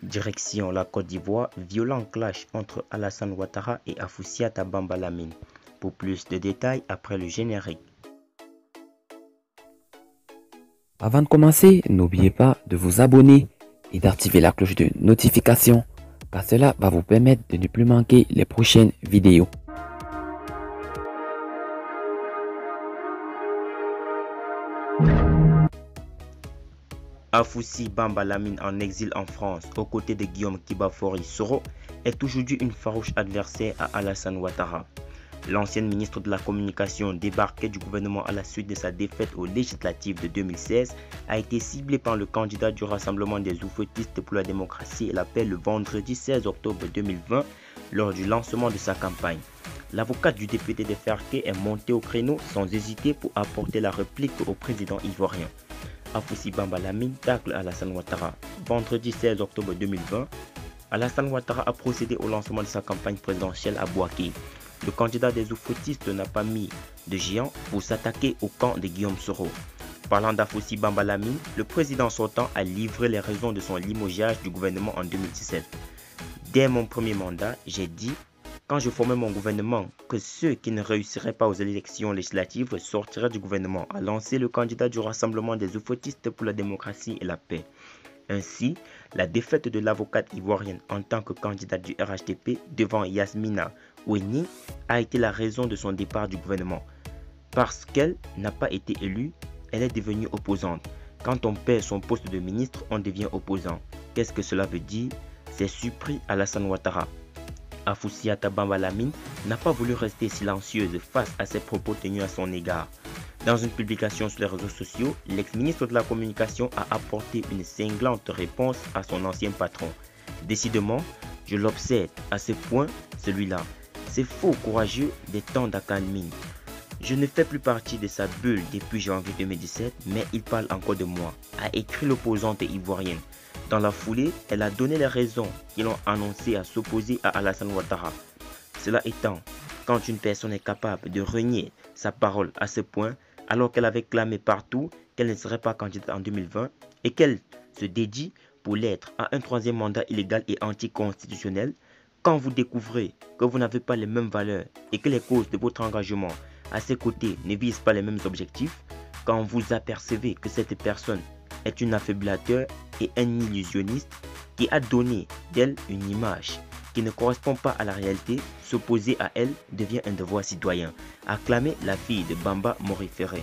Direction la Côte d'Ivoire, violent clash entre Alassane Ouattara et Afoussiata Bamba Lamine. Pour plus de détails après le générique. Avant de commencer, n'oubliez pas de vous abonner et d'activer la cloche de notification car cela va vous permettre de ne plus manquer les prochaines vidéos. Afoussi Bamba Lamine en exil en France, aux côtés de Guillaume Kibafori Soro, est aujourd'hui une farouche adversaire à Alassane Ouattara. L'ancienne ministre de la Communication débarquée du gouvernement à la suite de sa défaite aux législatives de 2016 a été ciblée par le candidat du Rassemblement des oufouettistes pour la démocratie et la paix le vendredi 16 octobre 2020 lors du lancement de sa campagne. L'avocate du député de Ferké est montée au créneau sans hésiter pour apporter la réplique au président ivoirien. Afoussi Bamba Lamine tacle Alassane Ouattara. Vendredi 16 octobre 2020, Alassane Ouattara a procédé au lancement de sa campagne présidentielle à Bouaké. Le candidat des oufouettistes n'a pas mis de géant pour s'attaquer au camp de Guillaume Soro. Parlant d'Afoussi Bamba Lamine, le président sortant a livré les raisons de son limogeage du gouvernement en 2017. Dès mon premier mandat, j'ai dit, quand je formais mon gouvernement, que ceux qui ne réussiraient pas aux élections législatives sortiraient du gouvernement, a lancé le candidat du Rassemblement des oufouettistes pour la démocratie et la paix. Ainsi, la défaite de l'avocate ivoirienne en tant que candidate du RHDP devant Yasmina Oueni a été la raison de son départ du gouvernement. Parce qu'elle n'a pas été élue, elle est devenue opposante. Quand on perd son poste de ministre, on devient opposant. Qu'est-ce que cela veut dire? C'est surpris Alassane Ouattara. Afoussiata Bamba Lamine n'a pas voulu rester silencieuse face à ses propos tenus à son égard. Dans une publication sur les réseaux sociaux, l'ex-ministre de la Communication a apporté une cinglante réponse à son ancien patron. Décidément, je l'observe à ce point, celui-là. C'est faux courageux des temps d'accalmie. Je ne fais plus partie de sa bulle depuis janvier 2017, mais il parle encore de moi, a écrit l'opposante ivoirienne. Dans la foulée, elle a donné les raisons qui l'ont annoncé à s'opposer à Alassane Ouattara. Cela étant, quand une personne est capable de renier sa parole à ce point, alors qu'elle avait clamé partout qu'elle ne serait pas candidate en 2020 et qu'elle se dédie pour l'être à un troisième mandat illégal et anticonstitutionnel, quand vous découvrez que vous n'avez pas les mêmes valeurs et que les causes de votre engagement à ses côtés ne visent pas les mêmes objectifs, quand vous apercevez que cette personne est une affaiblateur et un illusionniste qui a donné d'elle une image qui ne correspond pas à la réalité, s'opposer à elle devient un devoir citoyen, a clamé la fille de Bamba Morifere.